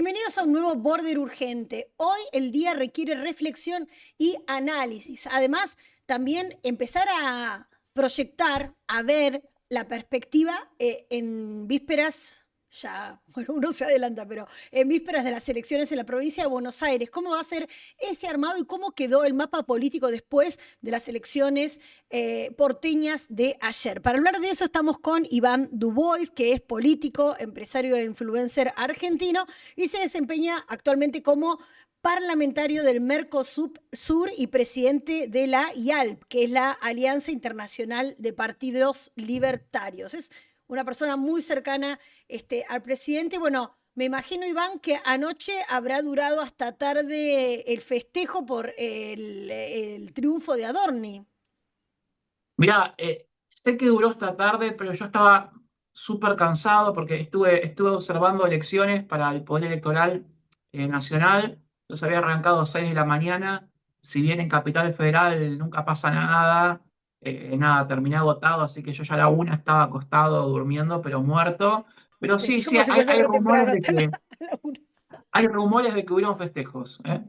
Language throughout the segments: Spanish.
Bienvenidos a un nuevo Border Urgente. Hoy el día requiere reflexión y análisis. Además, también empezar a proyectar, a ver la perspectiva en vísperas, ya, bueno, uno se adelanta, pero en vísperas de las elecciones en la provincia de Buenos Aires. ¿Cómo va a ser ese armado y cómo quedó el mapa político después de las elecciones porteñas de ayer? Para hablar de eso estamos con Iván Dubois, que es político, empresario e influencer argentino y se desempeña actualmente como parlamentario del Mercosur y presidente de la IALP, que es la Alianza Internacional de Partidos Libertarios. Es una persona muy cercana al presidente. Bueno, me imagino, Iván, que anoche habrá durado hasta tarde el festejo por el triunfo de Adorni. Mirá, sé que duró esta tarde, pero yo estaba súper cansado porque estuve observando elecciones para el Poder Electoral Nacional. Entonces había arrancado a 6 de la mañana. Si bien en Capital Federal nunca pasa nada, nada, terminé agotado, así que yo ya a la 1 estaba acostado, durmiendo, pero muerto. Pero sí, Decís sí, como si fuese hay re rumores temprano de hasta la, que, a la una, hay rumores de que hubieron festejos, ¿eh?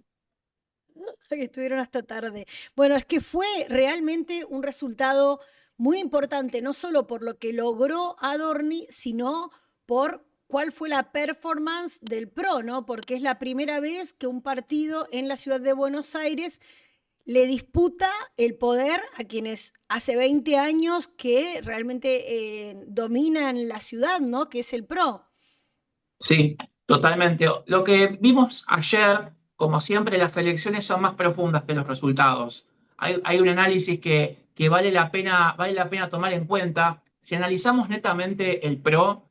que estuvieron hasta tarde. Bueno, es que fue realmente un resultado muy importante, no solo por lo que logró Adorni, sino por cuál fue la performance del PRO, ¿no? Porque es la primera vez que un partido en la ciudad de Buenos Aires le disputa el poder a quienes hace 20 años que realmente dominan la ciudad, ¿no? Que es el PRO. Sí, totalmente. Lo que vimos ayer, como siempre, las elecciones son más profundas que los resultados. Hay un análisis que vale la pena tomar en cuenta. Si analizamos netamente el PRO,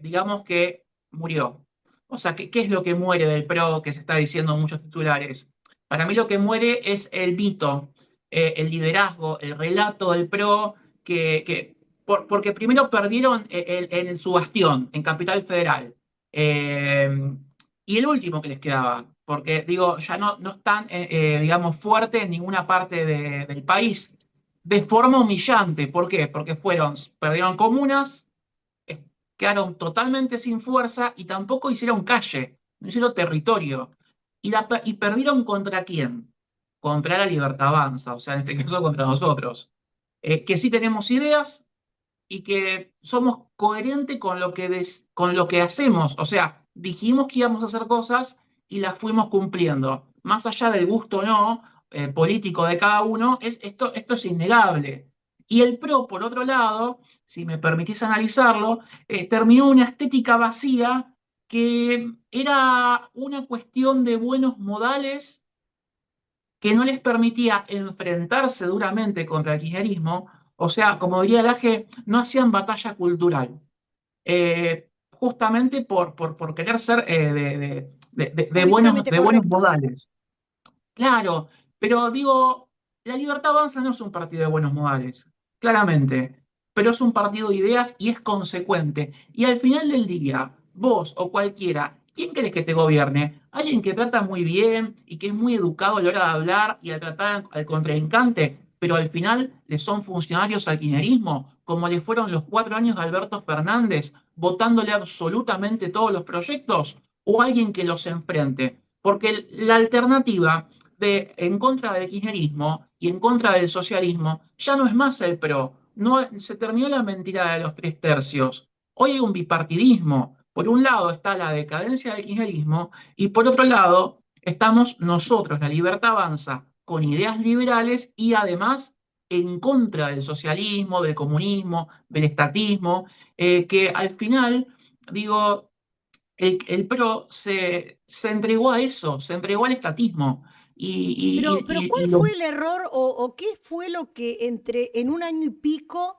digamos que murió. O sea, ¿qué es lo que muere del PRO que se está diciendo en muchos titulares? Para mí lo que muere es el mito, el liderazgo, el relato del PRO, porque primero perdieron en su bastión, en Capital Federal. Eh, y el último que les quedaba, porque digo, ya no están, digamos, fuertes en ninguna parte del país, de forma humillante. ¿Por qué? Porque perdieron comunas, eh, quedaron totalmente sin fuerza y tampoco hicieron calle, no hicieron territorio. Y perdieron ¿contra quién? Contra la Libertad Avanza, o sea, en este caso contra nosotros. Que sí tenemos ideas, y que somos coherentes con lo que hacemos. O sea, dijimos que íbamos a hacer cosas y las fuimos cumpliendo. Más allá del gusto o no político de cada uno, esto es innegable. Y el PRO, por otro lado, si me permitís analizarlo, terminó una estética vacía que era una cuestión de buenos modales que no les permitía enfrentarse duramente contra el kirchnerismo. O sea, como diría Laje, no hacían batalla cultural, justamente por querer ser Políticamente de buenos correctos. modales. Claro, pero digo, la Libertad Avanza no es un partido de buenos modales, claramente, pero es un partido de ideas y es consecuente. Y al final del día, vos o cualquiera, ¿quién querés que te gobierne? ¿Alguien que trata muy bien y que es muy educado a la hora de hablar y al tratar al contrincante, pero al final le son funcionarios al kirchnerismo, como le fueron los 4 años de Alberto Fernández, votándole absolutamente todos los proyectos? ¿O alguien que los enfrente? Porque la alternativa en contra del kirchnerismo y en contra del socialismo, ya no es más el PRO. No, se terminó la mentira de los 3 tercios. Hoy hay un bipartidismo. Por un lado está la decadencia del kirchnerismo y por otro lado estamos nosotros, la Libertad Avanza, con ideas liberales y además en contra del socialismo, del comunismo, del estatismo, que al final, digo, el PRO se entregó a eso, se entregó al estatismo. Pero ¿cuál Y fue el error o qué fue lo que en un año y pico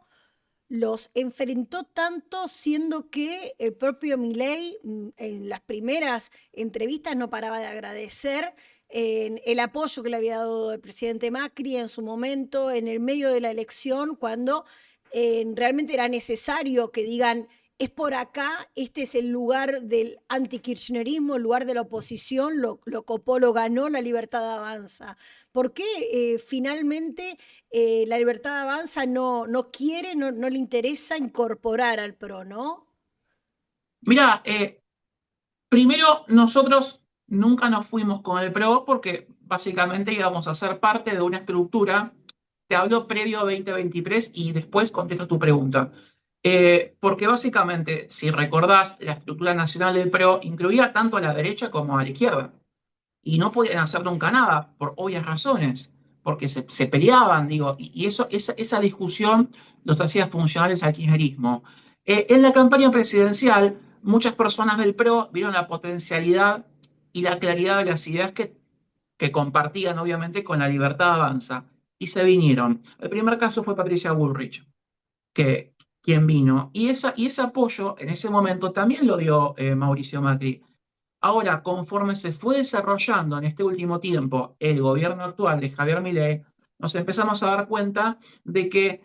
los enfrentó tanto, siendo que el propio Milei en las primeras entrevistas no paraba de agradecer el apoyo que le había dado el presidente Macri en su momento, en el medio de la elección, cuando realmente era necesario que digan, es por acá, este es el lugar del antikirchnerismo, el lugar de la oposición, lo copó, lo ganó la Libertad Avanza. ¿Por qué finalmente la Libertad Avanza no quiere, no le interesa incorporar al PRO, ¿no? mira, Primero, nosotros nunca nos fuimos con el PRO porque básicamente íbamos a ser parte de una estructura. Te hablo previo a 2023 y después contesto tu pregunta. Porque básicamente, si recordás, la estructura nacional del PRO incluía tanto a la derecha como a la izquierda. Y no podían hacer nunca nada, por obvias razones, porque se peleaban, digo, y eso, esa discusión los hacía funcionales al kirchnerismo. En la campaña presidencial, muchas personas del PRO vieron la potencialidad y la claridad de las ideas que compartían, obviamente, con la Libertad Avanza, y se vinieron. El primer caso fue Patricia Bullrich, que quien vino, y ese apoyo en ese momento también lo dio Mauricio Macri. Ahora, conforme se fue desarrollando en este último tiempo el gobierno actual de Javier Milei, nos empezamos a dar cuenta de que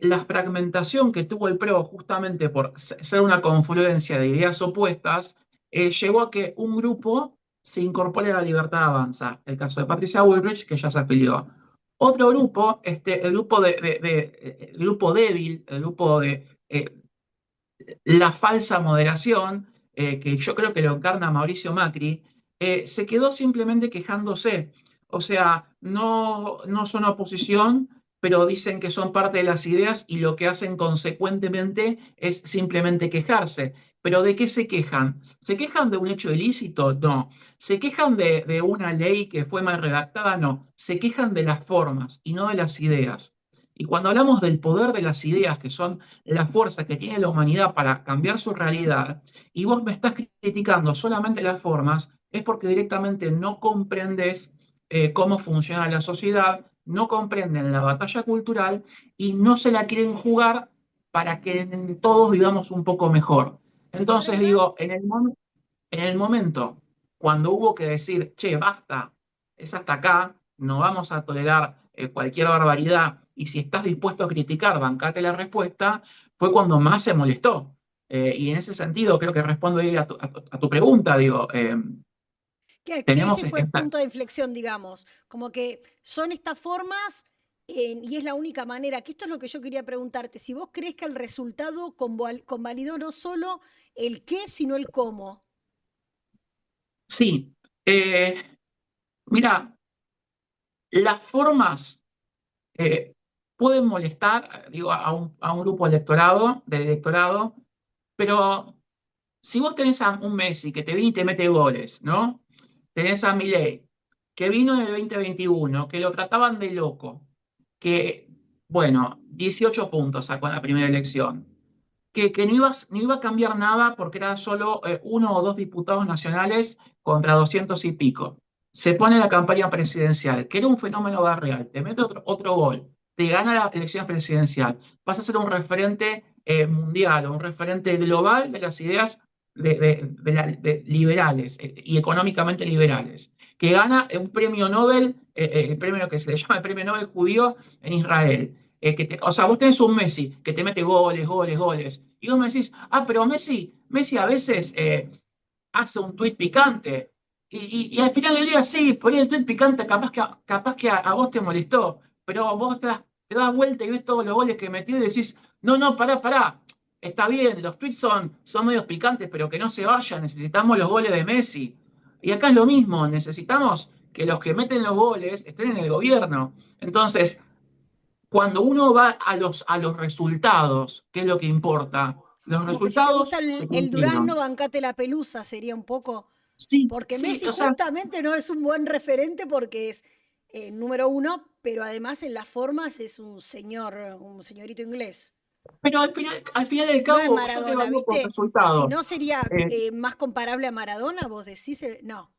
la fragmentación que tuvo el PRO justamente por ser una confluencia de ideas opuestas, llevó a que un grupo se incorpore a la Libertad Avanza. El caso de Patricia Bullrich, que ya se afilió. Otro grupo, el grupo el grupo débil, el grupo de la falsa moderación, que yo creo que lo encarna Mauricio Macri, se quedó simplemente quejándose. O sea, no son oposición, pero dicen que son parte de las ideas y lo que hacen consecuentemente es simplemente quejarse. ¿Pero de qué se quejan? ¿Se quejan de un hecho ilícito? No. ¿Se quejan de una ley que fue mal redactada? No. Se quejan de las formas y no de las ideas. Y cuando hablamos del poder de las ideas, que son la fuerza que tiene la humanidad para cambiar su realidad, y vos me estás criticando solamente las formas, es porque directamente no comprendes cómo funciona la sociedad, no comprenden la batalla cultural y no se la quieren jugar para que todos vivamos un poco mejor. Entonces Además, digo, en el momento cuando hubo que decir, che, basta, es hasta acá, no vamos a tolerar cualquier barbaridad, y si estás dispuesto a criticar, bancate la respuesta, fue cuando más se molestó. Y en ese sentido creo que respondo ahí a tu pregunta, digo, que tenemos ese fue el esta. punto de inflexión, digamos, como que son estas formas y es la única manera, que esto es lo que yo quería preguntarte, si vos crees que el resultado convalidó no solo el qué, sino el cómo. Sí, mira, las formas pueden molestar, digo, a un grupo del electorado, pero si vos tenés a un Messi que te viene y te mete goles, ¿no? Tenés a Milei, que vino en el 2021, que lo trataban de loco, que, bueno, 18 puntos sacó en la primera elección, que no iba a cambiar nada porque eran solo uno o dos diputados nacionales contra 200 y pico. Se pone la campaña presidencial, que era un fenómeno barrial, te mete otro gol, te gana la elección presidencial, vas a ser un referente mundial, un referente global de las ideas de liberales y económicamente liberales, que gana un premio Nobel, el premio que se le llama el premio Nobel judío en Israel. O sea, vos tenés un Messi que te mete goles, goles, goles, y vos me decís, pero Messi a veces hace un tuit picante, y al final del día sí, por ahí el tuit picante capaz que a vos te molestó, pero vos te das vuelta y ves todos los goles que metió y decís, no, no, pará, está bien, los tweets son medios picantes, pero que no se vayan, necesitamos los goles de Messi. Y acá es lo mismo, necesitamos que los que meten los goles estén en el gobierno. Entonces, cuando uno va a los resultados, ¿qué es lo que importa? Los Como que si te gusta resultados se el durazno, cumplieron. bancate la pelusa, sería un poco. Sí, Porque sí, Messi o sea, justamente no es un buen referente porque es número uno, pero además en las formas es un señor, un señorito inglés. pero al final del No es cabo, yo te Maradona, evalúo por ¿viste? Si no resultados. sería Eh, más comparable a Maradona, vos decís, no.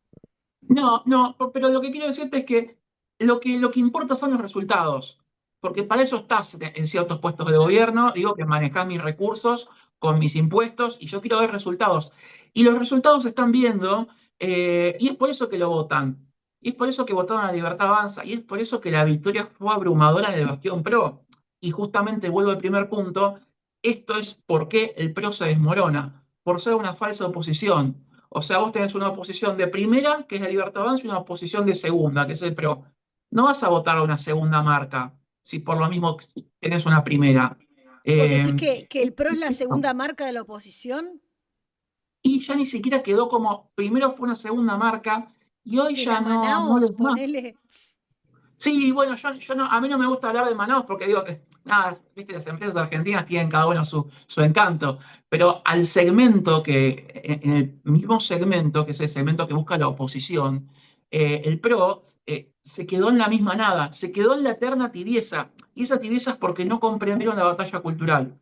no, no, pero lo que quiero decirte es que lo que importa son los resultados, porque para eso estás en ciertos puestos de Claro. gobierno, digo que manejás mis recursos con mis impuestos y yo quiero ver resultados. Y los resultados se están viendo, y es por eso que lo votan. Y es por eso que votaron a Libertad Avanza, y es por eso que la victoria fue abrumadora en el Bastión Pro. Y justamente vuelvo al primer punto, esto es por qué el PRO se desmorona, por ser una falsa oposición. O sea, vos tenés una oposición de primera, que es la Libertad Avanza, y una oposición de segunda, que es el PRO. No vas a votar a una segunda marca si por lo mismo tenés una primera. ¿Vos Eh, decís que el PRO es la Esto. segunda marca de la oposición? y ya ni siquiera quedó como, primero fue una segunda marca, y hoy De la ya no lo Manaos, es más. ponele. Sí, bueno, yo no, a mí no me gusta hablar de Manaus porque digo que, nada, viste, las empresas argentinas tienen cada uno su encanto, pero al segmento en el mismo segmento, que es el segmento que busca la oposición, el PRO se quedó en la misma nada, se quedó en la eterna tibieza, y esa tibieza es porque no comprendieron la batalla cultural.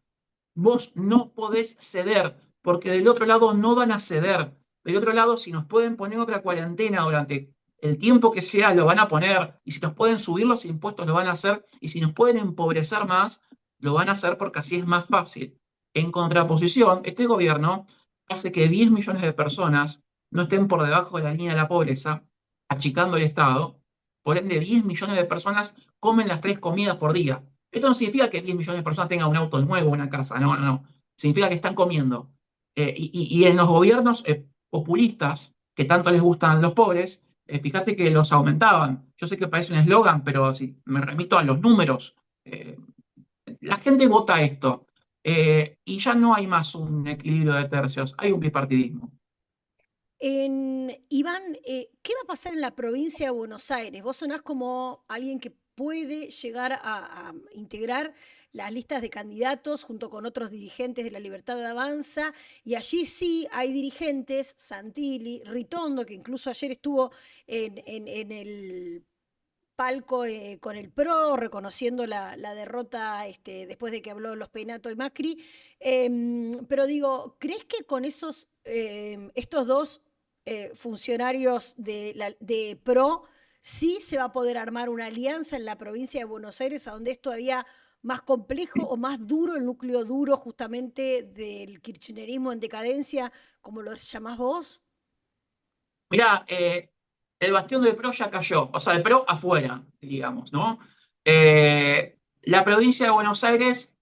Vos no podés ceder, porque del otro lado no van a ceder. Del otro lado, si nos pueden poner otra cuarentena durante el tiempo que sea, lo van a poner. Y si nos pueden subir los impuestos, lo van a hacer. Y si nos pueden empobrecer más, lo van a hacer porque así es más fácil. En contraposición, este gobierno hace que 10 millones de personas no estén por debajo de la línea de la pobreza, achicando el Estado. Por ende, 10 millones de personas comen las 3 comidas por día. Esto no significa que 10 millones de personas tengan un auto nuevo, una casa, no, no, no. Significa que están comiendo. Y en los gobiernos populistas, que tanto les gustan los pobres, fíjate que los aumentaban. Yo sé que parece un eslogan, pero si me remito a los números, eh, la gente vota esto. Y ya no hay más un equilibrio de tercios, hay un bipartidismo. Iván, ¿qué va a pasar en la provincia de Buenos Aires? Vos sonás como alguien que puede llegar a integrar las listas de candidatos junto con otros dirigentes de la Libertad de Avanza, y allí sí hay dirigentes, Santilli, Ritondo, que incluso ayer estuvo en el palco con el PRO, reconociendo la derrota después de que habló los Peinato y Macri. Pero digo, ¿crees que con estos dos funcionarios de PRO sí se va a poder armar una alianza en la provincia de Buenos Aires, a donde es todavía más complejo o más duro, el núcleo duro justamente del kirchnerismo en decadencia, como lo llamás vos? Mirá, el bastión del PRO ya cayó, o sea, el PRO afuera, digamos, ¿no? La provincia de Buenos Aires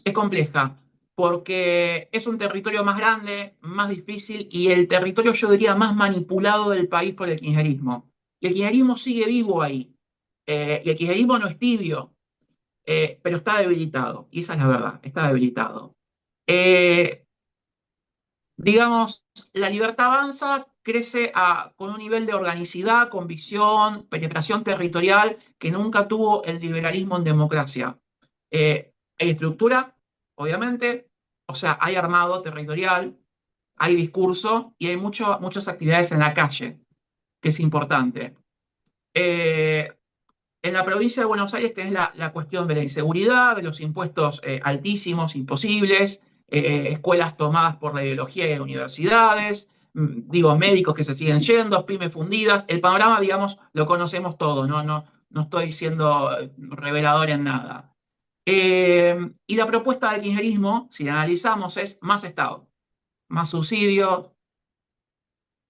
es compleja porque es un territorio más grande, más difícil y el territorio, yo diría, más manipulado del país por el kirchnerismo. Y el kirchnerismo sigue vivo ahí. Y el kirchnerismo no es tibio, pero está debilitado. Y esa es la verdad, está debilitado. Eh, digamos, la libertad avanza, crece con un nivel de organicidad, convicción, penetración territorial que nunca tuvo el liberalismo en democracia. Hay estructura, obviamente, o sea, hay armado territorial, hay discurso y hay muchas actividades en la calle, que es importante. Eh, en la provincia de Buenos Aires tenés la cuestión de la inseguridad, de los impuestos altísimos, imposibles, escuelas tomadas por la ideología de universidades, digo, médicos que se siguen yendo, pymes fundidas. El panorama, digamos, lo conocemos todo, no estoy siendo revelador en nada. Y la propuesta del kirchnerismo, si la analizamos, es más Estado, más subsidio.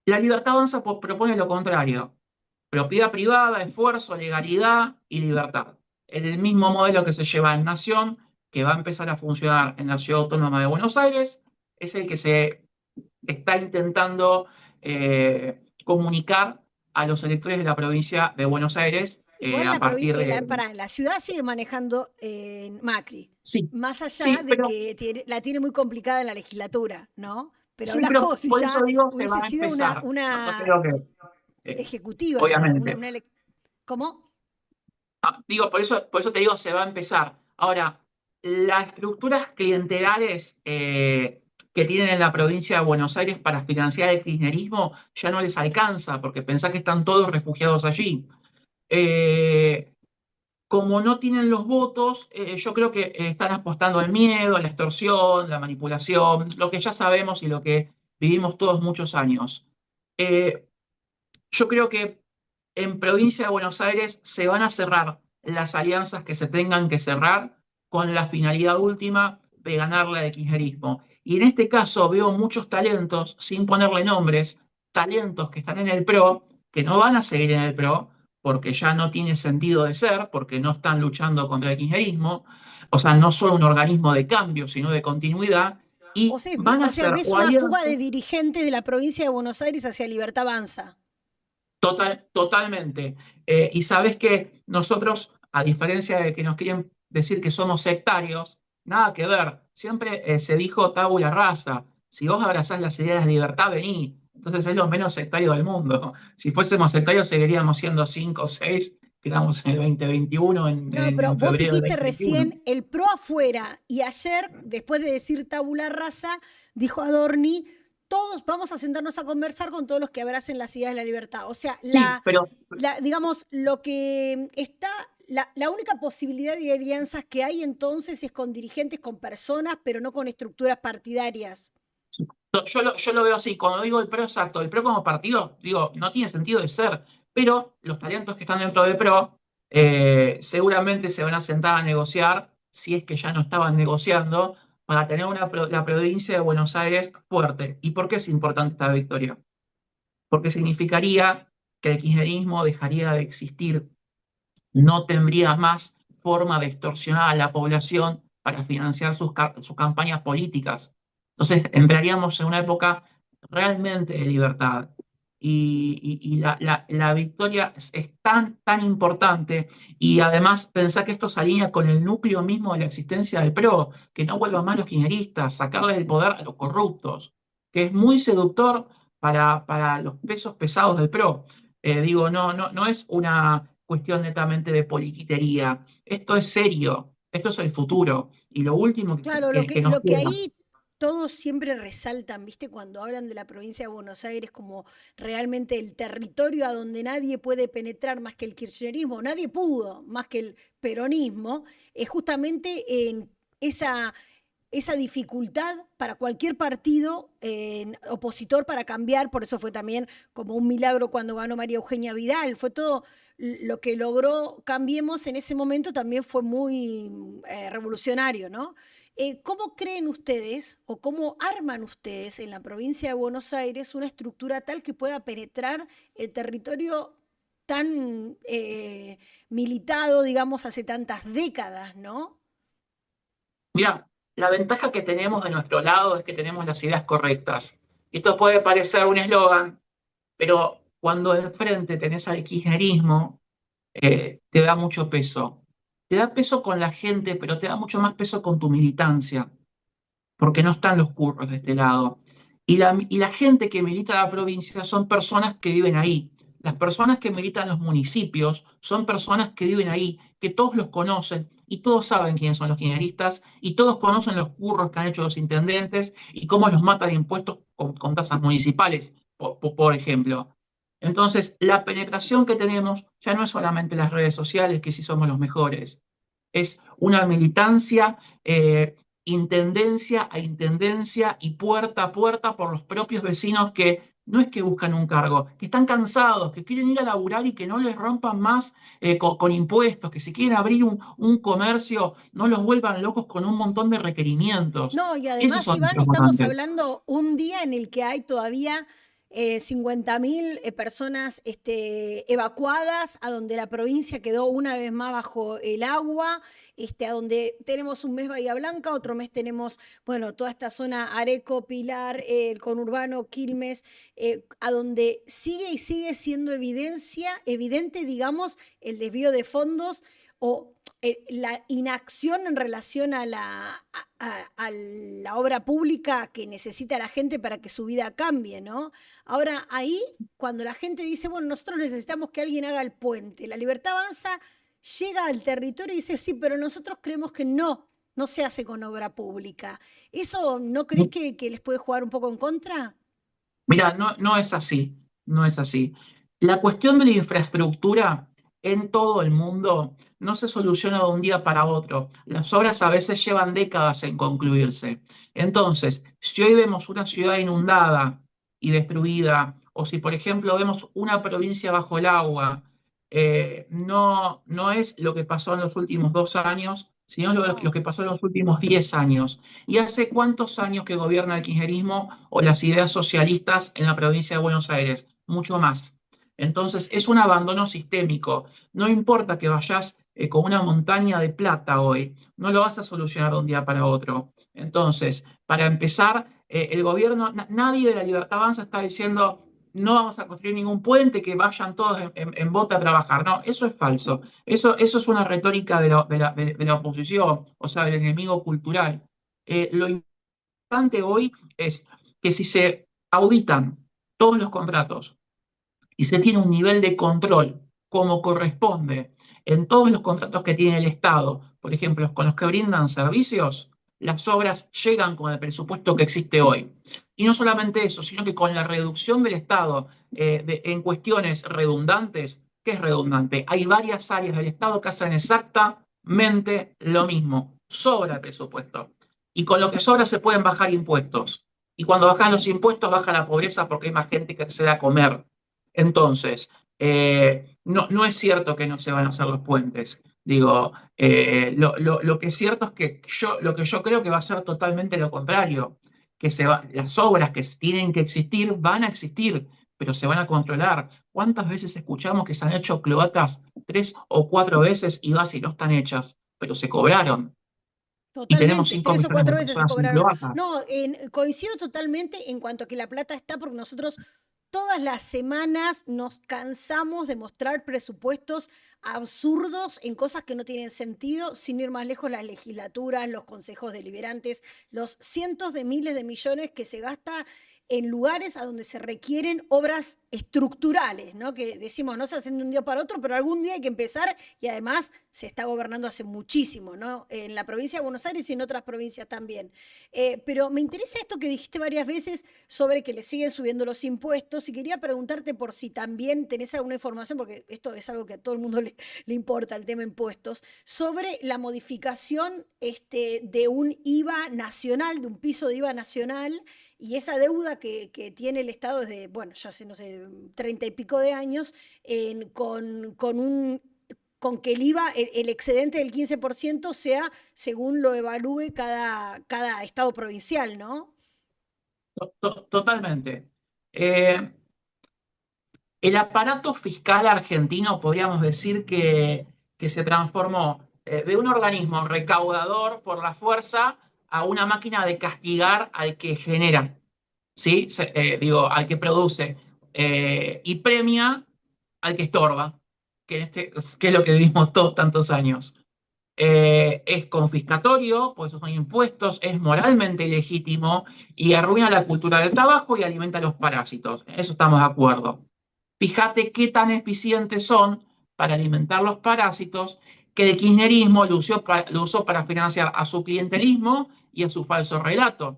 La libertad avanza propone lo contrario: propiedad privada, esfuerzo, legalidad y libertad. El mismo modelo que se lleva en Nación, que va a empezar a funcionar en la Ciudad Autónoma de Buenos Aires, es el que se está intentando comunicar a los electores de la provincia de Buenos Aires Igual a partir de... la ciudad sigue manejando Macri, Sí, más allá sí, de pero que la tiene muy complicada en la legislatura, ¿no? Pero sí, hablas pero como si por eso ya digo, se hubiese va a sido empezar. No una creo que, ejecutiva, obviamente. ¿cómo? Digo, por eso te digo, se va a empezar. Ahora, las estructuras clientelares que tienen en la provincia de Buenos Aires para financiar el kirchnerismo ya no les alcanza, porque pensá que están todos refugiados allí. Eh, como no tienen los votos, yo creo que están apostando al miedo, a la extorsión, la manipulación, lo que ya sabemos y lo que vivimos todos muchos años. Eh, yo creo que en provincia de Buenos Aires se van a cerrar las alianzas que se tengan que cerrar con la finalidad última de ganarle al kirchnerismo. Y en este caso veo muchos talentos, sin ponerle nombres, talentos que están en el PRO, que no van a seguir en el PRO, porque ya no tiene sentido de ser, porque no están luchando contra el kirchnerismo, o sea, no son un organismo de cambio, sino de continuidad, y van a O sea, ser ves o una fuga alianzas. de dirigentes de la provincia de Buenos Aires hacia Libertad Avanza. Totalmente. Y sabes que nosotros, a diferencia de que nos quieren decir que somos sectarios, nada que ver. Siempre se dijo tabula rasa. Si vos abrazás las ideas de la libertad, vení. Entonces es lo menos sectario del mundo. Si fuésemos sectarios, seguiríamos siendo 5 o 6, que estamos en el 2021, No, pero en vos febrero del dijiste 2021. recién el pro afuera y ayer, después de decir tabula rasa, dijo Adorni, todos vamos a sentarnos a conversar con todos los que abracen las ideas de la libertad. O sea, Sí, pero digamos, lo que está, la única posibilidad de alianzas que hay entonces es con dirigentes, con personas, pero no con estructuras partidarias. yo lo veo así. Cuando digo el PRO, exacto, el PRO como partido, digo, no tiene sentido de ser, pero los talentos que están dentro del PRO seguramente se van a sentar a negociar, si es que ya no estaban negociando, para tener la provincia de Buenos Aires fuerte. ¿Y por qué es importante esta victoria? Porque significaría que el kirchnerismo dejaría de existir, no tendría más forma de extorsionar a la población para financiar sus campañas políticas. Entonces, entraríamos en una época realmente de libertad. Y la victoria es tan importante, y además pensar que esto se alinea con el núcleo mismo de la existencia del PRO, que no vuelvan más los kirchneristas, sacar del poder a los corruptos, que es muy seductor para los pesos pesados del PRO. Digo, no es una cuestión netamente de politiquería. Esto es serio, esto es el futuro. Y lo último Claro, que nos lo que queda. ahí todos siempre resaltan, ¿viste? Cuando hablan de la provincia de Buenos Aires como realmente el territorio a donde nadie puede penetrar más que el kirchnerismo, nadie pudo más que el peronismo, es justamente en esa dificultad para cualquier partido opositor para cambiar, por eso fue también como un milagro cuando ganó María Eugenia Vidal, fue todo lo que logró Cambiemos en ese momento también fue muy revolucionario, ¿no? ¿Cómo creen ustedes o cómo arman ustedes en la provincia de Buenos Aires una estructura tal que pueda penetrar el territorio tan militado, digamos, hace tantas décadas, ¿no? Mira, la ventaja que tenemos de nuestro lado es que tenemos las ideas correctas. Esto puede parecer un eslogan, pero cuando enfrente tenés al kirchnerismo, te da mucho peso. Te da peso con la gente, pero te da mucho más peso con tu militancia, porque no están los curros de este lado. Y la gente que milita en la provincia son personas que viven ahí. Las personas que militan en los municipios son personas que viven ahí, que todos los conocen y todos saben quiénes son los kirchneristas y todos conocen los curros que han hecho los intendentes y cómo los matan impuestos con tasas municipales, por ejemplo. Entonces, la penetración que tenemos ya no es solamente las redes sociales, que sí somos los mejores, es una militancia intendencia a intendencia y puerta a puerta por los propios vecinos que no es que buscan un cargo, que están cansados, que quieren ir a laburar y que no les rompan más con impuestos, que si quieren abrir un comercio no los vuelvan locos con un montón de requerimientos. No, y Esos además, son Iván, nuestros estamos votantes. hablando un día en el que hay todavía 50.000 personas evacuadas, a donde la provincia quedó una vez más bajo el agua, a donde tenemos un mes Bahía Blanca, otro mes tenemos, bueno, toda esta zona Areco, Pilar, el conurbano, Quilmes, a donde sigue y sigue siendo evidente, digamos, el desvío de fondos o la inacción en relación a la obra pública que necesita la gente para que su vida cambie, ¿no? Ahora, ahí, cuando la gente dice, bueno, nosotros necesitamos que alguien haga el puente, la Libertad Avanza llega al territorio y dice, sí, pero nosotros creemos que no se hace con obra pública. ¿Eso no crees que les puede jugar un poco en contra? Mira, no es así, no es así. La cuestión de la infraestructura en todo el mundo no se soluciona de un día para otro. Las obras a veces llevan décadas en concluirse. Entonces, si hoy vemos una ciudad inundada y destruida, o si por ejemplo vemos una provincia bajo el agua, no es lo que pasó en los últimos 2 años, sino lo No. que pasó en los últimos 10 años. ¿Y hace cuántos años que gobierna el kirchnerismo o las ideas socialistas en la provincia de Buenos Aires? Mucho más. Entonces, es un abandono sistémico. No importa que vayas con una montaña de plata hoy, no lo vas a solucionar de un día para otro. Entonces, para empezar, el gobierno, nadie de la Libertad Avanza está diciendo no vamos a construir ningún puente, que vayan todos en bote a trabajar. No, eso es falso. Eso es una retórica de la oposición, o sea, del enemigo cultural. Lo importante hoy es que si se auditan todos los contratos y se tiene un nivel de control como corresponde en todos los contratos que tiene el Estado, por ejemplo, con los que brindan servicios, las obras llegan con el presupuesto que existe hoy. Y no solamente eso, sino que con la reducción del Estado en cuestiones redundantes, ¿qué es redundante? Hay varias áreas del Estado que hacen exactamente lo mismo. Sobra el presupuesto. Y con lo que sobra se pueden bajar impuestos. Y cuando bajan los impuestos, baja la pobreza porque hay más gente que accede a comer. Entonces, no es cierto que no se van a hacer los puentes. Digo, lo que es cierto es que lo que yo creo que va a ser totalmente lo contrario, que las obras que tienen que existir van a existir, pero se van a controlar. ¿Cuántas veces escuchamos que se han hecho cloacas 3 o 4 veces y vas y no están hechas, pero se cobraron? Y tenemos Totalmente, 5 3 o millones de 4 veces se personas sin cobraron. cloaca. No, coincido totalmente en cuanto a que la plata está, porque nosotros todas las semanas nos cansamos de mostrar presupuestos absurdos en cosas que no tienen sentido, sin ir más lejos, las legislaturas, los consejos deliberantes, los cientos de miles de millones que se gasta en lugares a donde se requieren obras estructurales, ¿no? Que decimos, no se hacen de un día para otro, pero algún día hay que empezar, y además se está gobernando hace muchísimo, ¿no? En la provincia de Buenos Aires y en otras provincias también. Pero me interesa esto que dijiste varias veces sobre que le siguen subiendo los impuestos, y quería preguntarte por si también tenés alguna información, porque esto es algo que a todo el mundo le importa, el tema impuestos, sobre la modificación de un IVA nacional, de un piso de IVA nacional, y esa deuda que tiene el Estado desde, bueno, ya hace, no sé, 30 y pico de años, con que el IVA, el excedente del 15% sea según lo evalúe cada Estado provincial, ¿no? Totalmente. Eh, el aparato fiscal argentino, podríamos decir que se transformó de un organismo recaudador por la fuerza a una máquina de castigar al que genera, ¿sí? Digo, al que produce, y premia al que estorba, que es lo que vivimos todos tantos años. Es confiscatorio, pues son impuestos, es moralmente ilegítimo y arruina la cultura del trabajo y alimenta a los parásitos. En eso estamos de acuerdo. Fíjate qué tan eficientes son para alimentar los parásitos que el kirchnerismo lo usó para financiar a su clientelismo y a su falso relato.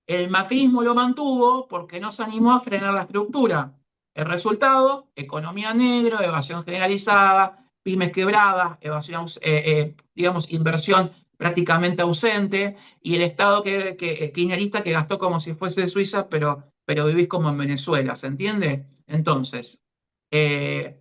El macrismo lo mantuvo porque no se animó a frenar la estructura. El resultado, economía negra, evasión generalizada, pymes quebradas, evasión, digamos, inversión prácticamente ausente, y el Estado kirchnerista que gastó como si fuese de Suiza, pero vivís como en Venezuela, ¿se entiende? Entonces, eh,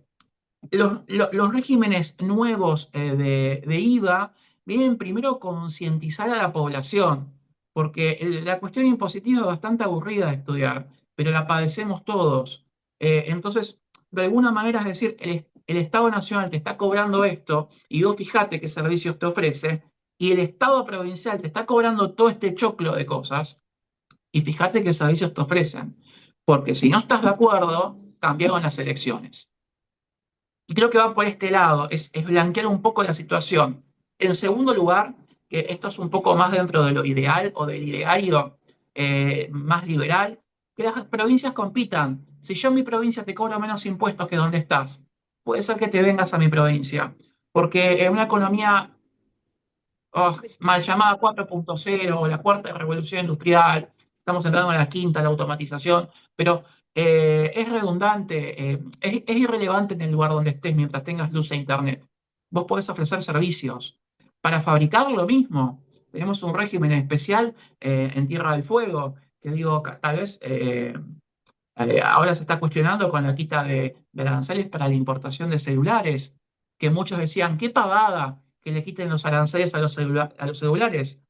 los regímenes nuevos de IVA vienen primero a concientizar a la población, porque la cuestión impositiva es bastante aburrida de estudiar, pero la padecemos todos. Entonces, de alguna manera es decir, el Estado Nacional te está cobrando esto y vos fijate qué servicios te ofrece, y el Estado provincial te está cobrando todo este choclo de cosas y fíjate qué servicios te ofrecen. Porque si no estás de acuerdo, cambiaron las elecciones. Y creo que va por este lado, es blanquear un poco la situación. En segundo lugar, que esto es un poco más dentro de lo ideal o del ideario más liberal, que las provincias compitan. Si yo en mi provincia te cobro menos impuestos que donde estás, puede ser que te vengas a mi provincia. Porque en una economía mal llamada 4.0, la cuarta revolución industrial, estamos entrando en la quinta, la automatización, pero es redundante, es irrelevante en el lugar donde estés mientras tengas luz e internet. Vos podés ofrecer servicios. Para fabricar lo mismo, tenemos un régimen especial en Tierra del Fuego, que digo, tal vez ahora se está cuestionando con la quita de aranceles para la importación de celulares, que muchos decían, qué pavada que le quiten los aranceles a los celulares.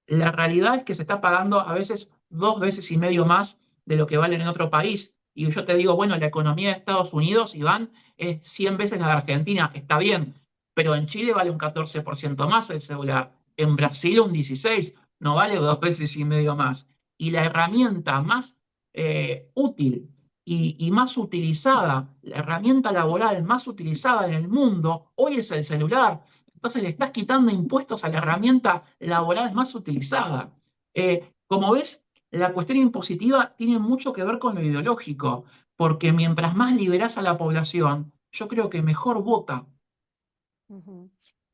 La realidad es que se está pagando a veces 2 veces y medio más de lo que valen en otro país. Y yo te digo, bueno, la economía de Estados Unidos, Iván, es 100 veces la de Argentina, está bien, pero en Chile vale un 14% más el celular, en Brasil un 16%, no vale 2 veces y medio más. Y la herramienta más útil y más utilizada, la herramienta laboral más utilizada en el mundo, hoy es el celular. Entonces le estás quitando impuestos a la herramienta laboral más utilizada. Como ves, la cuestión impositiva tiene mucho que ver con lo ideológico, porque mientras más liberás a la población, yo creo que mejor vota. Ujú.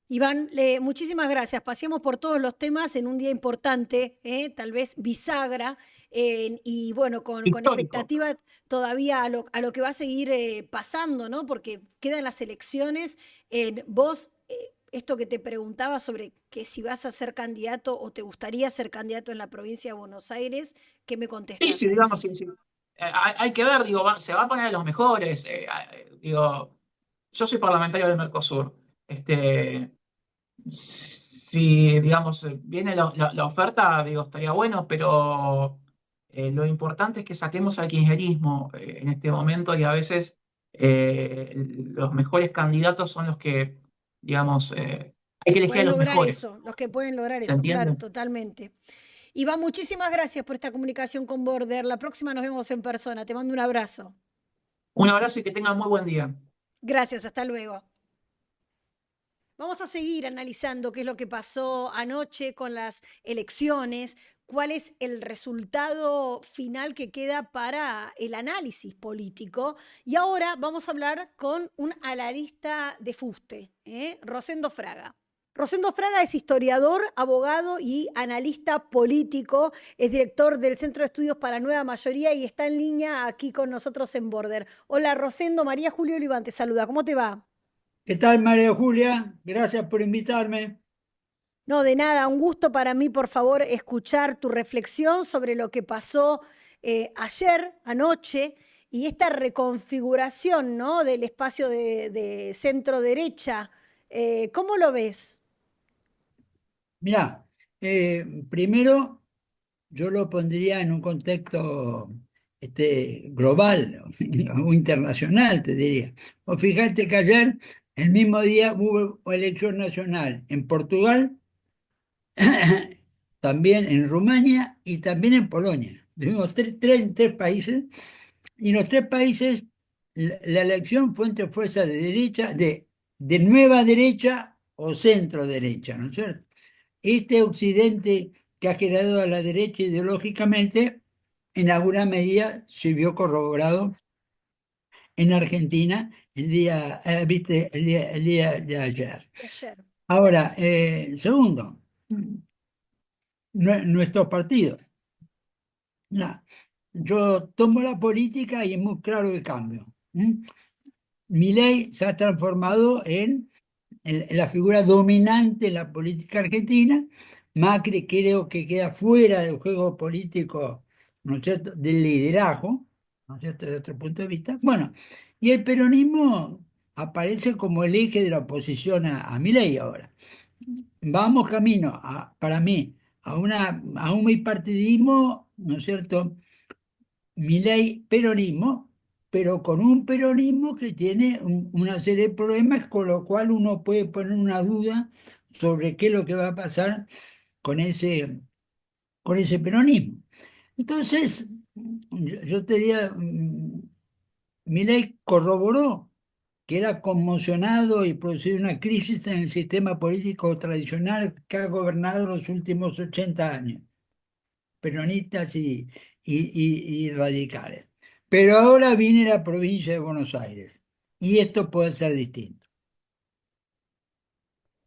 Iván, muchísimas gracias. Paseamos por todos los temas en un día importante, tal vez bisagra, y bueno, con Histórico. expectativa todavía a lo que va a seguir pasando, ¿no? Porque quedan las elecciones. Vos, esto que te preguntaba sobre que si vas a ser candidato o te gustaría ser candidato en la provincia de Buenos Aires, ¿qué me Sí, contestás sí, a digamos, eso? sí, sí. Hay que ver, digo, se va a poner a los mejores. Digo, yo soy parlamentario del Mercosur. Este, si, digamos, viene la oferta, digo, estaría bueno, pero lo importante es que saquemos al kirchnerismo en este momento y a veces los mejores candidatos son los que, digamos, hay que elegir a Pueden los lograr mejores. eso, los que pueden lograr ¿Se eso, claro, entiende? totalmente. Iván, muchísimas gracias por esta comunicación con Border. La próxima nos vemos en persona. Te mando un abrazo. Un abrazo y que tengan muy buen día. Gracias, hasta luego. Vamos a seguir analizando qué es lo que pasó anoche con las elecciones, cuál es el resultado final que queda para el análisis político. Y ahora vamos a hablar con un analista de fuste, Rosendo Fraga. Rosendo Fraga es historiador, abogado y analista político, es director del Centro de Estudios para Nueva Mayoría y está en línea aquí con nosotros en Border. Hola Rosendo, María Julio Oliván te saluda, ¿cómo te va? ¿Qué tal, María Julia? Gracias por invitarme. No, de nada, un gusto para mí, por favor, escuchar tu reflexión sobre lo que pasó ayer, anoche, y esta reconfiguración, ¿no? Del espacio de centro derecha. ¿Cómo lo ves? Mirá, primero yo lo pondría en un contexto global o internacional, te diría. O fíjate que ayer, el mismo día, hubo elección nacional en Portugal, también en Rumania y también en Polonia. Tuvimos tres países. Y en los tres países, la elección fue entre fuerzas de derecha, de nueva derecha o centro derecha, ¿no es cierto? Este occidente que ha generado a la derecha ideológicamente, en alguna medida se vio corroborado en Argentina viste, el día de ayer. De ayer. Ahora, segundo, nuestros partidos. No, yo tomo la política y es muy claro el cambio. Milei se ha transformado en la figura dominante en la política argentina. Macri creo que queda fuera del juego político, ¿no es cierto?, del liderazgo, ¿no es cierto?, desde otro punto de vista. Bueno, y el peronismo aparece como el eje de la oposición a Milei ahora. Vamos camino, para mí, a un bipartidismo, ¿no es cierto?, Milei peronismo, pero con un peronismo que tiene una serie de problemas, con lo cual uno puede poner una duda sobre qué es lo que va a pasar con con ese peronismo. Entonces, yo te diría, Milei corroboró que era conmocionado y producido una crisis en el sistema político tradicional que ha gobernado los últimos 80 años, peronistas y radicales. Pero ahora viene la provincia de Buenos Aires y esto puede ser distinto.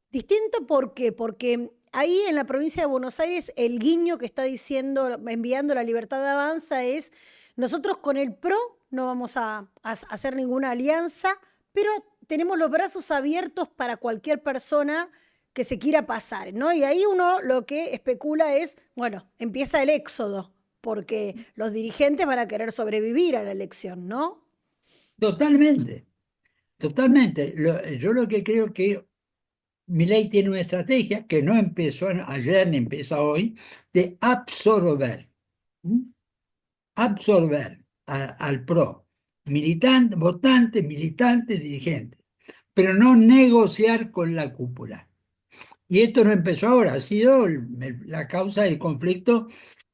Distinto, ¿por qué? Porque ahí en la provincia de Buenos Aires el guiño que está diciendo, enviando la Libertad de Avanza es, nosotros con el PRO no vamos a hacer ninguna alianza, pero tenemos los brazos abiertos para cualquier persona que se quiera pasar, ¿no? Y ahí uno lo que especula es, bueno, empieza el éxodo, porque los dirigentes van a querer sobrevivir a la elección, ¿no? Totalmente, totalmente. Yo lo que creo que Milei tiene una estrategia que no empezó ayer ni empieza hoy, de absorber. ¿Mm? Absorber al PRO, militantes, votantes, militantes, dirigentes, pero no negociar con la cúpula. Y esto no empezó ahora, ha sido la causa del conflicto.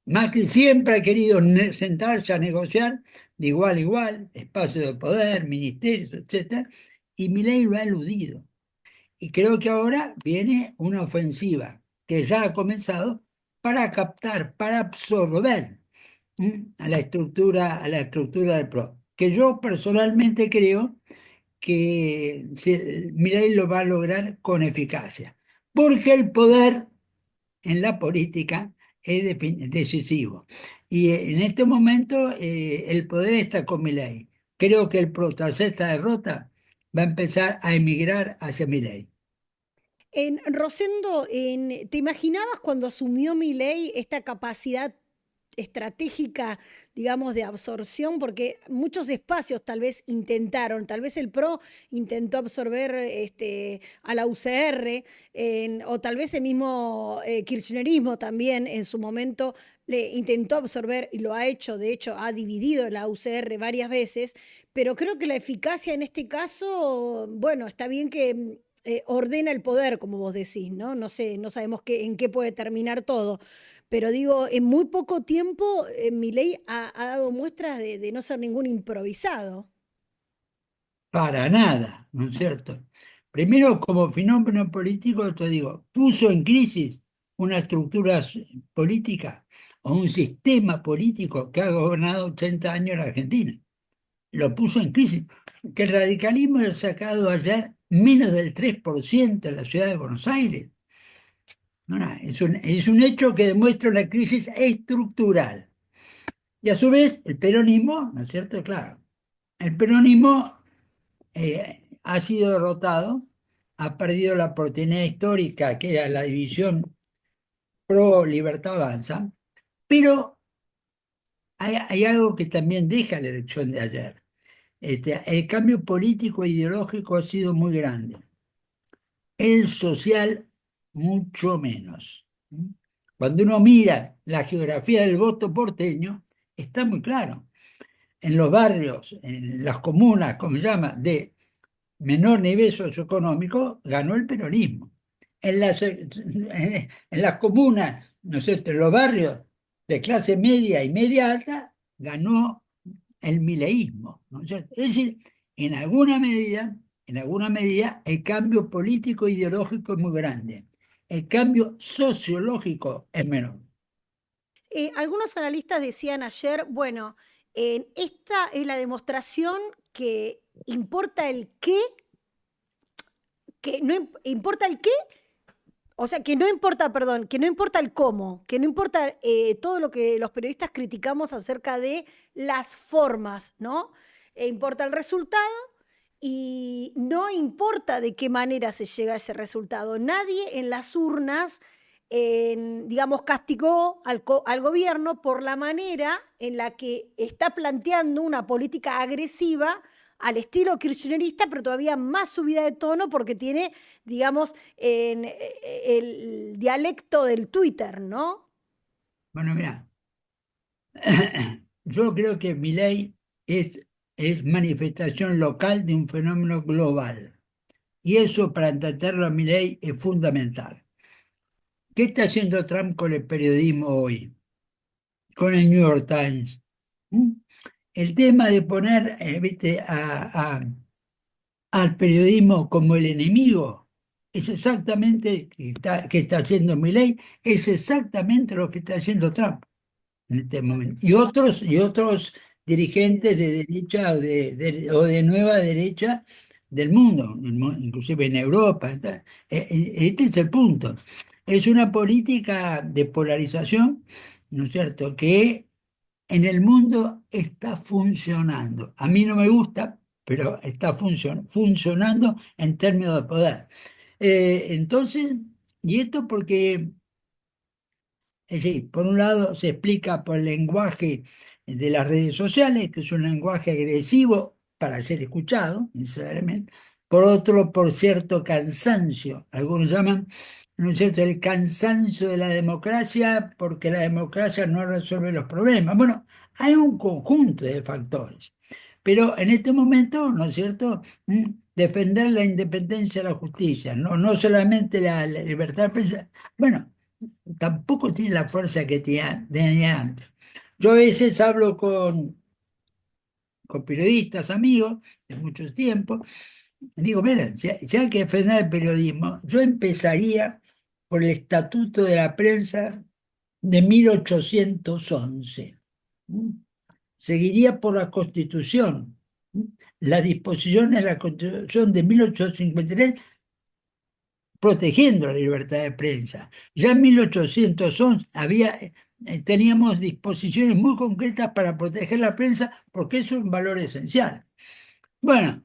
Macri siempre ha querido sentarse a negociar de igual a igual, espacio de poder, ministerios, etcétera, y Milei lo ha eludido. Y creo que ahora viene una ofensiva que ya ha comenzado para captar, para absorber. a la estructura del PRO, que yo personalmente creo que Milei lo va a lograr con eficacia, porque el poder en la política es decisivo. Y en este momento el poder está con Milei. Creo que el PRO, tras esta derrota, va a empezar a emigrar hacia Milei. Rosendo, ¿te imaginabas cuando asumió Milei esta capacidad estratégica, digamos, de absorción? Porque muchos espacios tal vez intentaron, tal vez el PRO intentó absorber a la UCR, o tal vez el mismo kirchnerismo también en su momento le intentó absorber y lo ha hecho, de hecho ha dividido la UCR varias veces, pero creo que la eficacia en este caso, bueno, está bien que ordena el poder, como vos decís, ¿no? No sé, no sabemos en qué puede terminar todo, pero digo, en muy poco tiempo Milei ha dado muestras de no ser ningún improvisado. Para nada, ¿no es cierto? Primero, como fenómeno político, te digo, puso en crisis una estructura política o un sistema político que ha gobernado 80 años en Argentina. Lo puso en crisis. Que el radicalismo ha sacado ayer menos del 3% en la ciudad de Buenos Aires. No, no, es un hecho que demuestra una crisis estructural. Y a su vez, el peronismo, ¿no es cierto? Claro, el peronismo ha sido derrotado, ha perdido la oportunidad histórica que era la división pro Libertad Avanza, pero hay algo que también deja la elección de ayer. El cambio político e ideológico ha sido muy grande, el social mucho menos. Cuando uno mira la geografía del voto porteño, está muy claro. En los barrios, en las comunas, como se llama, de menor nivel socioeconómico, ganó el peronismo. En las comunas, no sé, en los barrios de clase media y media alta, ganó el mileísmo, ¿no es cierto? Es decir, en alguna medida, el cambio político e ideológico es muy grande. El cambio sociológico es menor. Algunos analistas decían ayer, bueno, esta es la demostración que importa el qué, que no importa el qué. O sea, que no importa, perdón, que no importa el cómo, que no importa todo lo que los periodistas criticamos acerca de las formas, ¿no? Importa el resultado y no importa de qué manera se llega a ese resultado. Nadie en las urnas, digamos, castigó al gobierno por la manera en la que está planteando una política agresiva al estilo kirchnerista, pero todavía más subida de tono porque tiene, digamos, el dialecto del Twitter, ¿no? Bueno, mira, yo creo que Milei es manifestación local de un fenómeno global. Y eso para entenderlo a Milei es fundamental. ¿Qué está haciendo Trump con el periodismo hoy? Con el New York Times. ¿Mm? El tema de poner, viste, al periodismo como el enemigo es exactamente que está haciendo Milei, es exactamente lo que está haciendo Trump en este momento. Y otros dirigentes de derecha o de nueva derecha del mundo, inclusive en Europa. Este es el punto. Es una política de polarización, ¿no es cierto?, que en el mundo está funcionando. A mí no me gusta, pero está funcionando en términos de poder. Entonces, y esto porque es decir, por un lado se explica por el lenguaje de las redes sociales, que es un lenguaje agresivo para ser escuchado, necesariamente. Por otro, por cierto cansancio. Algunos llaman, ¿no es cierto?, el cansancio de la democracia porque la democracia no resuelve los problemas. Bueno, hay un conjunto de factores. Pero en este momento, ¿no es cierto?, defender la independencia de la justicia, no solamente la libertad de prensa. Bueno, tampoco tiene la fuerza que tenía antes. Yo a veces hablo con periodistas, amigos, de muchos tiempos, y digo, mira, si hay que defender el periodismo, yo empezaría por el Estatuto de la Prensa de 1811. seguiría por la Constitución. Las disposiciones de la Constitución de 1853 protegiendo la libertad de prensa. Ya en 1811 teníamos disposiciones muy concretas para proteger la prensa porque eso es un valor esencial. Bueno,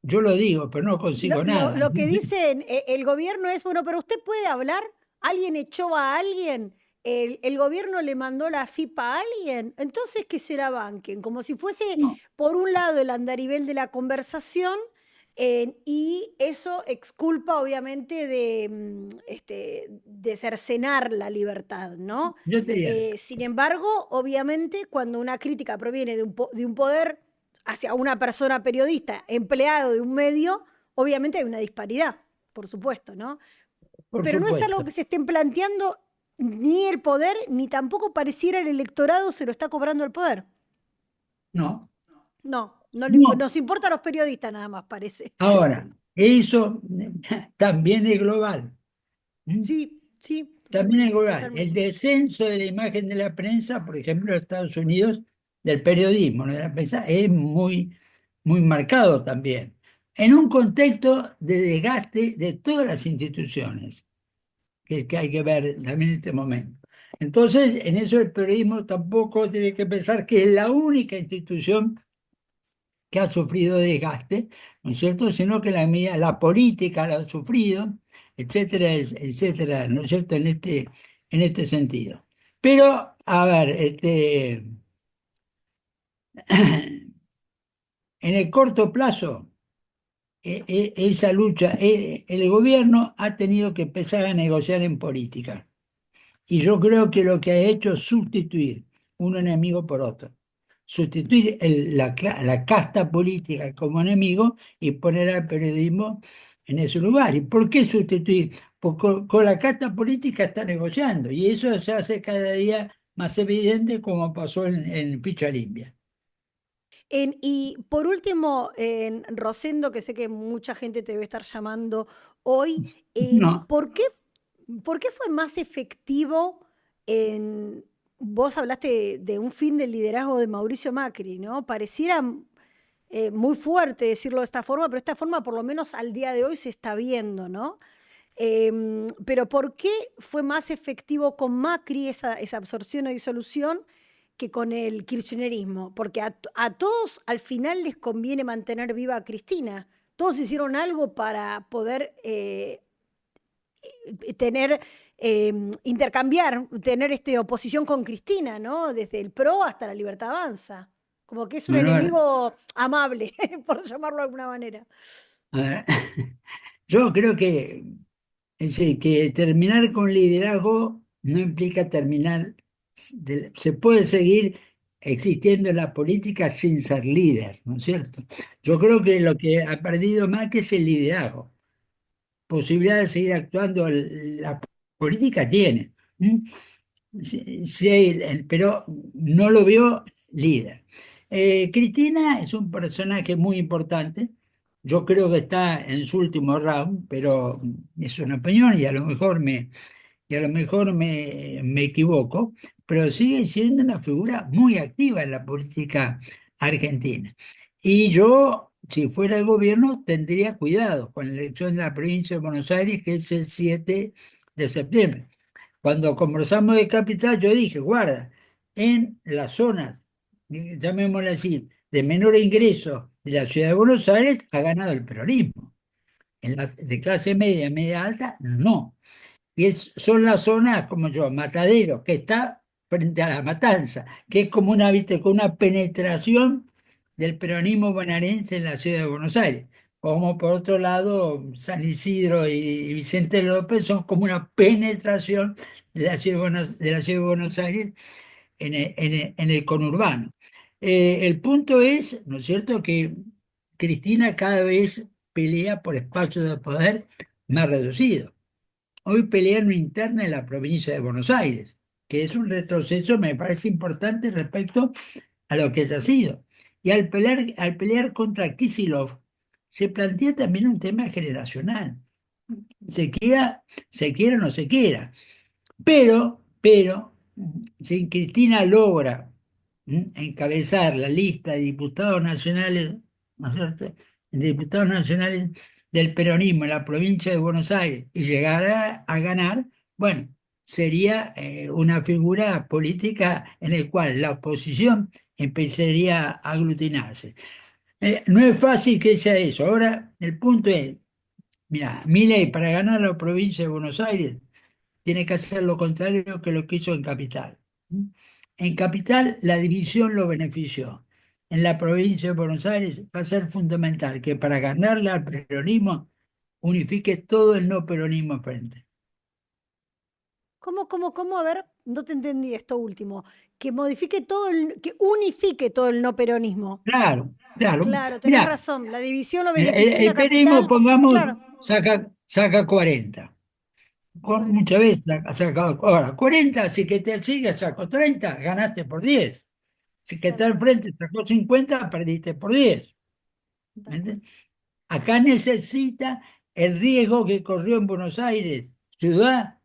yo lo digo, pero no consigo nada. Lo que dicen el gobierno es, bueno, pero usted puede hablar, alguien echó a alguien, el gobierno le mandó la FIPA a alguien, entonces ¿qué será banquen? Como si fuese, No, por un lado, el andarivel de la conversación, y eso exculpa, obviamente, de cercenar la libertad, ¿no? yo te diría, Sin embargo, obviamente, cuando una crítica proviene de un poder hacia una persona periodista, empleado de un medio, obviamente hay una disparidad, por supuesto, ¿no? por Pero no es algo supuesto. que se estén planteando ni el poder, ni tampoco pareciera el electorado se lo está cobrando el poder. No, No, no. nos importa a los periodistas nada más, parece. Ahora, eso también es global. ¿Mm? Sí, sí, También es totalmente, global. El totalmente. descenso de la imagen de la prensa, por ejemplo, en Estados Unidos, del periodismo, no de la prensa, es muy marcado también. En un contexto de desgaste de todas las instituciones, que hay que ver también en este momento. Entonces, en eso el periodismo tampoco tiene que pensar que es la única institución que ha sufrido desgaste, ¿no es cierto? Sino que la política la ha sufrido, etcétera, etcétera, ¿no es cierto? En este sentido. Pero, a ver, en el corto plazo, esa lucha, el gobierno ha tenido que empezar a negociar en política. Y yo creo que lo que ha hecho es sustituir un enemigo por otro. Sustituir la casta política como enemigo y poner al periodismo en ese lugar. ¿Y por qué sustituir? Porque con la casta política está negociando y eso se hace cada día más evidente como pasó en Ficha Limpia. Y por último, Rosendo, que sé que mucha gente te debe estar llamando hoy, No, por qué fue más efectivo en... Vos hablaste de un fin del liderazgo de Mauricio Macri, ¿no? Pareciera muy fuerte decirlo de esta forma, pero esta forma por lo menos al día de hoy se está viendo, ¿no? Pero ¿por qué fue más efectivo con Macri esa absorción o disolución que con el kirchnerismo? Porque a todos al final les conviene mantener viva a Cristina. Todos hicieron algo para poder tener, intercambiar, tener oposición con Cristina, ¿no? Desde el PRO hasta la Libertad Avanza. Como que es un Manuel, enemigo amable, por llamarlo de alguna manera. a ver, yo creo es decir, que terminar con liderazgo no implica terminar, se puede seguir existiendo en la política sin ser líder, ¿no es cierto? Yo creo que lo que ha perdido más que es el liderazgo. Posibilidad de seguir actuando, la política tiene. ¿M? Sí, sí, pero no lo vio líder. Cristina es un personaje muy importante. Yo creo que está en su último round, pero es una opinión y a lo mejor me equivoco, pero sigue siendo una figura muy activa en la política argentina. Y yo, si fuera el gobierno, tendría cuidado con la elección de la provincia de Buenos Aires, que es el 7 de septiembre. Cuando conversamos de capital, yo dije, guarda, en las zonas, llamémosle así, de menor ingreso de la ciudad de Buenos Aires, ha ganado el peronismo. En las de clase media, media alta, no. Y son las zonas, como yo, Matadero, que está frente a la Matanza, que es como una, viste, con una penetración del peronismo bonaerense en la ciudad de Buenos Aires. Como por otro lado, San Isidro y Vicente López son como una penetración de la ciudad de Buenos Aires en el conurbano. El punto es, ¿no es cierto?, que Cristina cada vez pelea por espacios de poder más reducidos. Hoy pelea en una interna en la provincia de Buenos Aires, que es un retroceso, me parece importante respecto a lo que ella ha sido. Y al pelear contra Kicillof, se plantea también un tema generacional. Se quiera o no se quiera. Pero si Cristina logra encabezar la lista de diputados nacionales, ¿no es cierto? Diputados nacionales del peronismo en la provincia de Buenos Aires y llegara a ganar, bueno, sería una figura política en la cual la oposición empezaría a aglutinarse. No es fácil que sea eso. Ahora, el punto es, mira, Milei para ganar la provincia de Buenos Aires tiene que hacer lo contrario que lo que hizo en Capital. En Capital la división lo benefició. En la provincia de Buenos Aires va a ser fundamental que para ganarle al peronismo unifique todo el no peronismo enfrente. ¿Cómo? A ver, no te entendí esto último. Que modifique todo que unifique todo el no peronismo. Claro, claro. Claro, tenés Mira, razón. La división lo el, benefició en el la peronismo, capital. pongamos, Claro, saca 40. me parece Muchas bien. veces ha sacado, ahora, 40, si que te sigue, sacó 30, ganaste por 10. Si que Tal está al cual, frente, sacó 50, perdiste por 10. ¿Me tal cual. entiendes? Acá necesita el riesgo que corrió en Buenos Aires, ciudad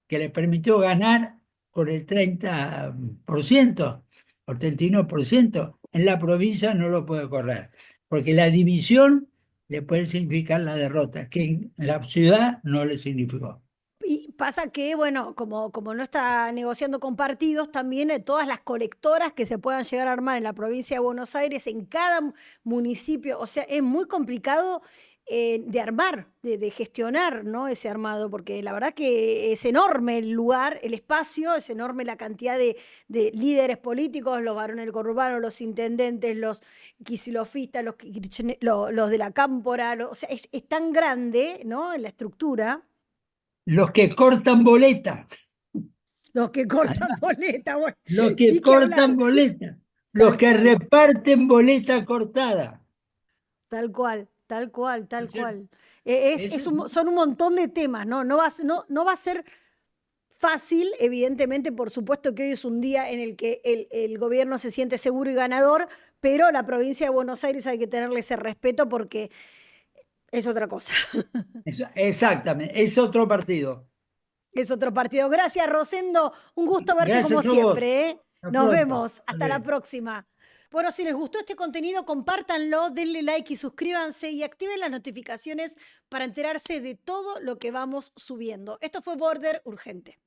que le permitió ganar con el 30%, por 31%. En la provincia no lo puede correr, porque la división le puede significar la derrota, que en la ciudad no le significó. Y pasa que, bueno, como no está negociando con partidos, también todas las colectoras que se puedan llegar a armar en la provincia de Buenos Aires, en cada municipio, o sea, es muy complicado de armar, de gestionar, ¿no? Ese armado, porque la verdad que es enorme el lugar, el espacio, es enorme la cantidad de líderes políticos, los varones del conurbano, los intendentes, los quisilofistas, los de la cámpora, o sea, es tan grande, ¿no? En la estructura. Los que cortan boleta, Los que cortan boleta, bueno, los que ni que cortan hablar. boleta, los Tal que cual, reparten boleta cortada. tal cual, tal cual, ¿No tal es cierto? cual. Eso es Son un montón de temas, ¿no? No va a ser fácil, evidentemente, por supuesto que hoy es un día en el que el gobierno se siente seguro y ganador, pero la provincia de Buenos Aires hay que tenerle ese respeto porque es otra cosa. exactamente, es otro partido. Es otro partido. Gracias, Rosendo. Un gusto verte como Gracias a vos. siempre, ¿eh? Hasta Nos pronto. vemos. Hasta la Adiós. próxima. Bueno, si les gustó este contenido, compártanlo, denle like y suscríbanse y activen las notificaciones para enterarse de todo lo que vamos subiendo. Esto fue Border Urgente.